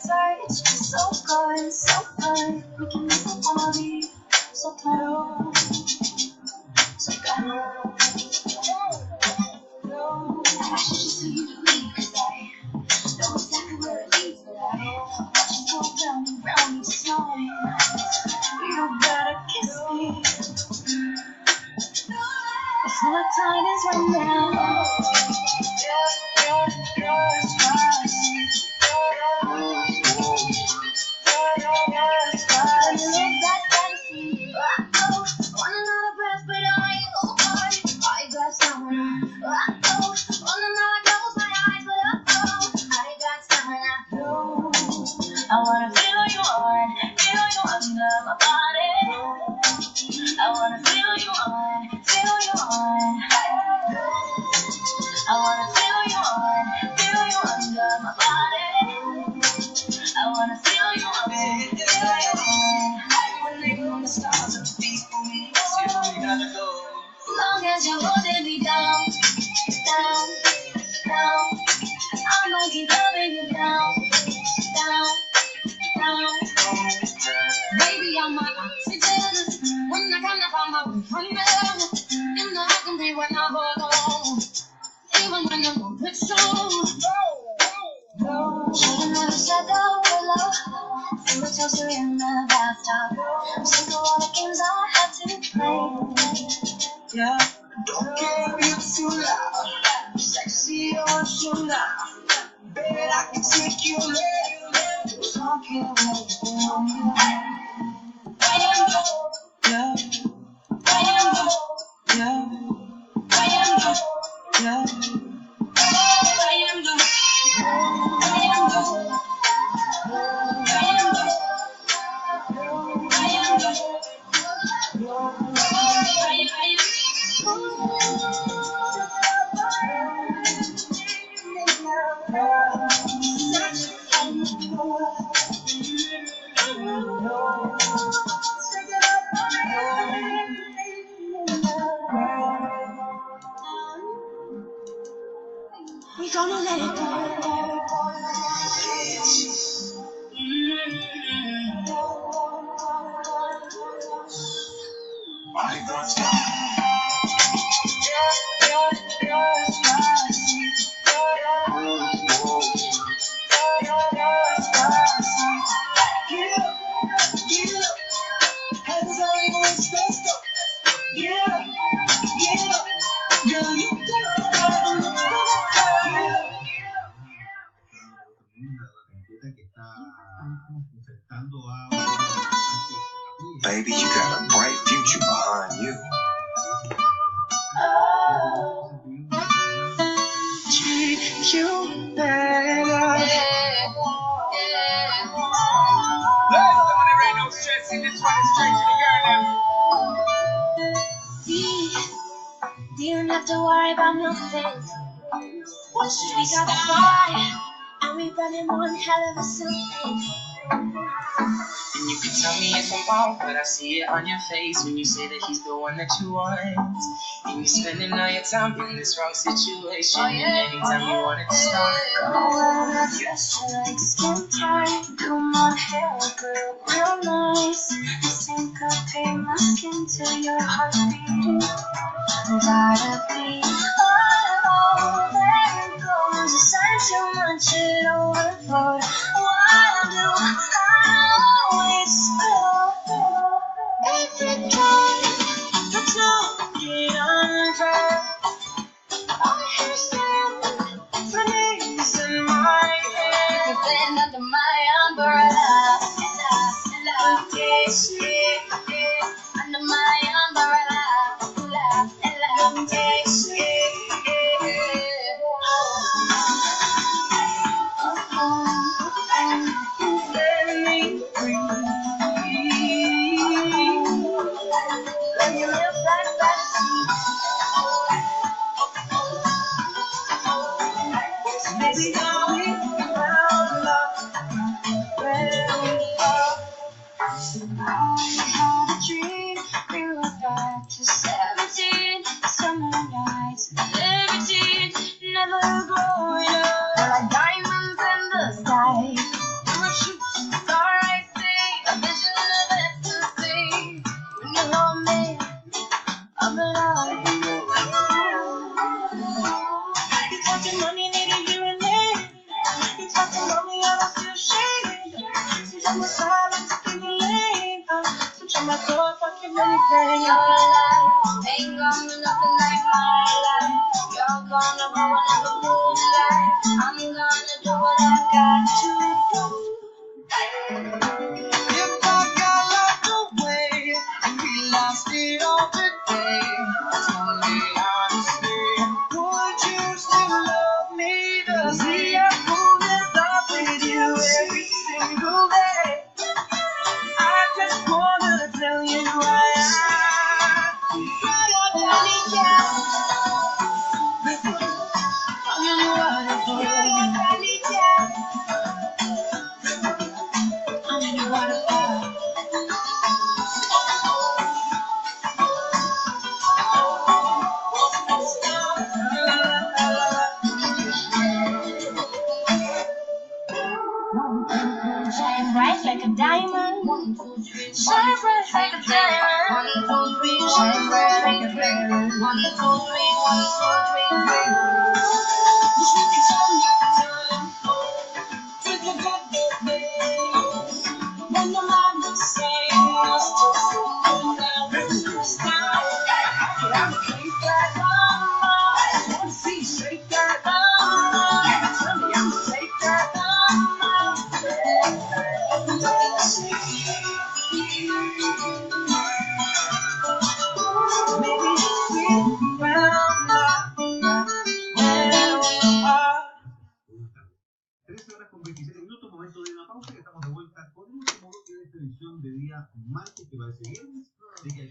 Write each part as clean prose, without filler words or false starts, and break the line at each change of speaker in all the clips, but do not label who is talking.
touch, so good, so good. We can make a party, so good, so good. I should just leave you to me, 'cause I know exactly where it leads, but I watch it go round and round each time. You better kiss me. If my time is right now. I wanna feel you on, feel you under my body. I wanna feel you on, feel you on. I wanna feel you on, feel you under my body. I wanna feel you on, feel you on. When they on the stars of people, you gotta go. Long as you're holding me down, down, down. I'm gonna keep loving you down, down, down. Baby, I'm a oxygen. When I come up, I'm a runner. You know I can be when I hold on. Even when I'm on patrol. Should've never said that we're low. Feel it toaster in the bathtub. I'm sick of all the games I had to play. Yeah. Don't get me too loud. Sexy on you now. Baby, I can take you there. Talking with you. Yeah. We gonna let it go.
Baby, you got a bright future behind you.
Treat you better.
There ain't no stress in this one, it's straight to the girl now.
You don't have to worry about nothing. We got a fire, and we running one hell of a something.
And you can tell me if I'm wrong, but I see it on your face when you say that he's the one that you want. And you're spending all your time in this wrong situation. And anytime you want it to start,
I dress you like skin tight, do my hair girl real nice. Syncopate my skin till your heart beating. Gotta be alone, there it goes. You said too much, it overflowed. What I do, I always spill. If it can't, pretend it under. I hear sand, my name's in my head. You've been under my umbrella. Taste it, under my umbrella. Taste it. Let me breathe. Let me live like that. Baby, now we found love where we are. I had a dream, we were back to 17. Summer nights, liberty, never growing up. We're like diamonds in the sky. And we're but I'm still shading. Switch on my silence, keep me lane. Switch on my thoughts, fucking anything. Your life ain't gonna be nothing like my life. You're gonna ruin every good life. I'm gonna do what I got to do. If I got locked away and we lost it all today, tell me honestly, would you still love me the same? I fall in love with you every single day. I just wanna tell you why I need you. I'm really wonderful. I need you. I'm really wonderful. Shine bright like a diamond. 1, 2, 3. Shine bright like a diamond. 1, 2, 3. Shine bright like a diamond. 1, 2, 3. 1, 2, 3, 3. You should be time after time. Think about the days when the mind was saying us to fall down. This time, I would take that number. I want to see you shake that number. Tell me I'm gonna take that
Momento de una pausa y estamos de vuelta con el último bloque de esta edición de día martes que parece viernes. Así que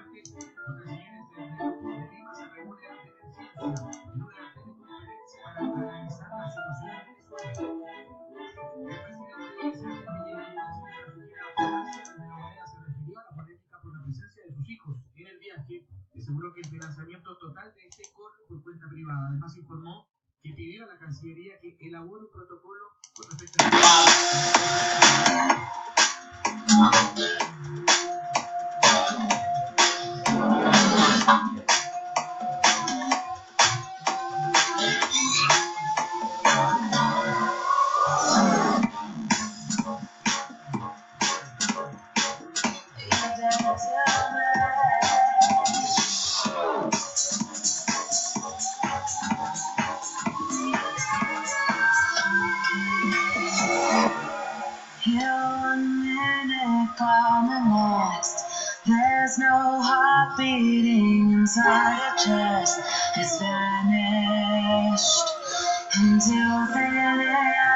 parte, los cancilleres de Lima se reúnen ante la ciencia en una teleconferencia para analizar la situación en Venezuela. El presidente Sebastián Piñera y el canciller Argentina Horacio de la Moneda se refirió a la polémica por la presencia de sus hijos en el viaje. Aseguró que el financiamiento total de este corre por cuenta privada. Además informó que pidió a la Cancillería que elabore un protocolo con respecto a
Here one minute, gone the next. There's no heart beating inside your chest. It's vanished into thin air.